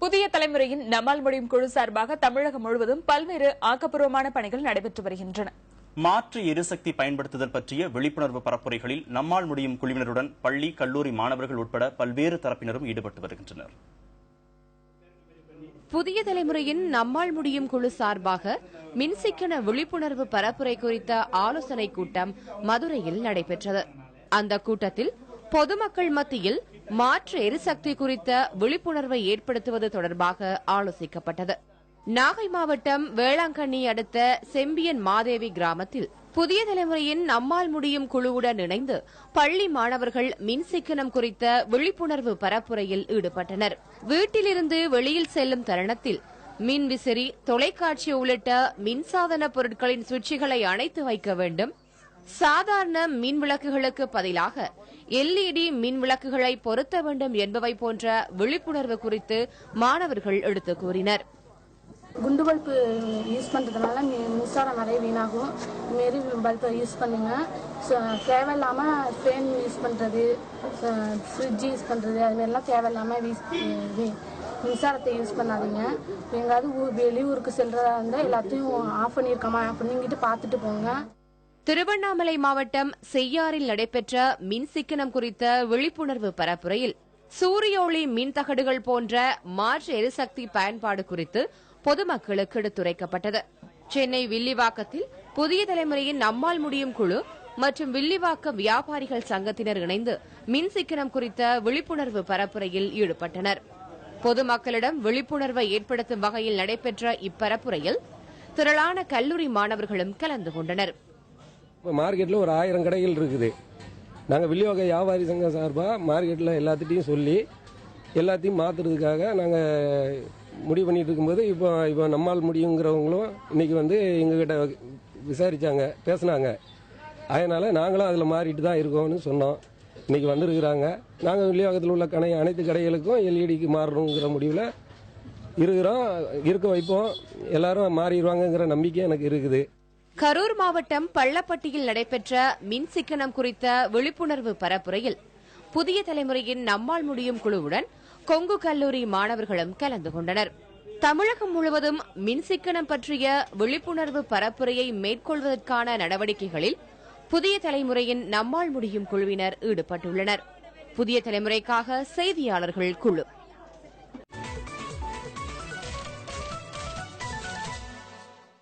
புதிய தலைமுறையின் நம்மால் முடியும் குழு சார்பாக தமிழகம் முழுவதும் பல்வேறு ஆக்கப்பூர்வமான பணிகள் நடைபெற்று வருகின்றன. மாற்று எரிசக்தி பயன்படுத்துதல் பற்றிய விழிப்புணர்வு பரப்புரைகளில் நம்மால் முடியும் குழுவினருடன் பள்ளி, கல்லூரி மாணவர்கள் உட்பட பல்வேறு தரப்பினரும் ஈடுபட்டு வருகின்றனர். புதிய தலைமுறையின் நம்மால் முடியும் குழு சார்பாக மின்சிக்கன விழிப்புணர்வு பரப்புரை குறித்த ஆலோசனைக் கூட்டம் மதுரையில் நடைபெற்றது. அந்த கூட்டத்தில் பொதுமக்கள் மத்தியில் மாற்று எரிசக்தி குறித்த விழிப்புணர்வை ஏற்படுத்துவது தொடர்பாக ஆலோசிக்கப்பட்டது. நாகை மாவட்டம் வேளாங்கண்ணி அடுத்த செம்பியன் மாதேவி கிராமத்தில் புதிய தலைமுறையின் நம்மால் முடியும் குழுவுடன் இணைந்து பள்ளி மாணவர்கள் மின்சிக்கனம் குறித்த விழிப்புணர்வு பரப்புரையில் ஈடுபட்டனர். வீட்டிலிருந்து வெளியில் செல்லும் தருணத்தில் மின்விசிறி, தொலைக்காட்சி உள்ளிட்ட மின்சாதன பொருட்களின் சுவிட்சுகளை அணைத்து வைக்க வேண்டும், சாதாரண மின் விளக்குகளுக்கு பதிலாக LED மின் விளக்குகளை பொருத்த வேண்டும் என்பவை போன்ற விழிப்புணர்வு குறித்து மாணவர்கள் எடுத்துக் கூறினர். குண்டு பல்பு யூஸ் பண்ணுறதுனால மின்சாரம் நிறைய வீணாகும். இதுமாரி பல்பை யூஸ் பண்ணுங்க. தேவையில்லாமல் ஃபேன் யூஸ் பண்ணுறது, ஃப்ரிட்ஜ் யூஸ் பண்ணுறது, அதுமாரிலாம் தேவையில்லாமல் மின்சாரத்தை யூஸ் பண்ணாதீங்க. எங்காவது வெளியூருக்கு செல்றதா இருந்தால் எல்லாத்தையும் ஆஃப் பண்ணியிருக்காமா அப்படின்னுங்கிட்டு பார்த்துட்டு போங்க. திருவண்ணாமலை மாவட்டம் செய்யாறில் நடைபெற்ற மின் சிக்கனம் குறித்த விழிப்புணர்வு பரப்புரையில் சூரிய ஒளி மின் தகடுகள் போன்ற மாற்று எரிசக்தி பயன்பாடு குறித்து பொதுமக்களுக்கு எடுத்துரைக்கப்பட்டது. சென்னை வில்லிவாக்கத்தில் புதிய தலைமுறையின் நம்மால் முடியும் குழு மற்றும் வில்லிவாக்கம் வியாபாரிகள் சங்கத்தினர் இணைந்து மின் சிக்கனம் குறித்த விழிப்புணர்வு பரப்புரையில் ஈடுபட்டனர். பொதுமக்களிடம் விழிப்புணர்வை ஏற்படுத்தும் வகையில் நடைபெற்ற இப்பரப்புரையில் திரளான கல்லூரி மாணவர்களும் கலந்து கொண்டனர். மார்க்கெட்டில் ஒரு 1000 கடைகள் இருக்குது. நாங்கள் வில்லிவாக்க வியாபாரி சங்கம் சார்பாக மார்க்கெட்டில் எல்லாத்திட்டையும் சொல்லி எல்லாத்தையும் மாற்றுறதுக்காக நாங்கள் முடிவு பண்ணிட்டு இருக்கும்போது இப்போ நம்மால் முடியுங்கிறவங்களும் இன்றைக்கி எங்ககிட்ட விசாரித்தாங்க, பேசினாங்க. அதனால் நாங்களும் அதில் மாறிட்டு தான் இருக்கோம்னு சொன்னோம். இன்றைக்கி வந்துருக்குறாங்க. நாங்கள் வில்லிவாக்கத்தில் உள்ள அனைத்து கடைகளுக்கும் LEDக்கு மாறணுங்கிற முடிவில் இருக்கிறோம், இருக்க வைப்போம். எல்லாரும் மாறிடுவாங்கங்கிற நம்பிக்கை எனக்கு இருக்குது. கரூர் மாவட்டம் பள்ளப்பட்டியில் நடைபெற்ற மின் சிக்கனம் குறித்த விழிப்புணர்வு பரப்புரையில் புதிய தலைமுறையின் நம்மால் முடியும் குழுவுடன் கொங்கு கல்லூரி மாணவர்களும் கலந்து கொண்டனர். தமிழகம் முழுவதும் மின் சிக்கனம் பற்றிய விழிப்புணர்வு பரப்புரையை மேற்கொள்வதற்கான நடவடிக்கைகளில் புதிய தலைமுறையின் நம்மால் முடியும் குழுவினர் ஈடுபட்டுள்ளனர். புதிய தலைமுறைக்காக செய்தியாளர்கள் குழு.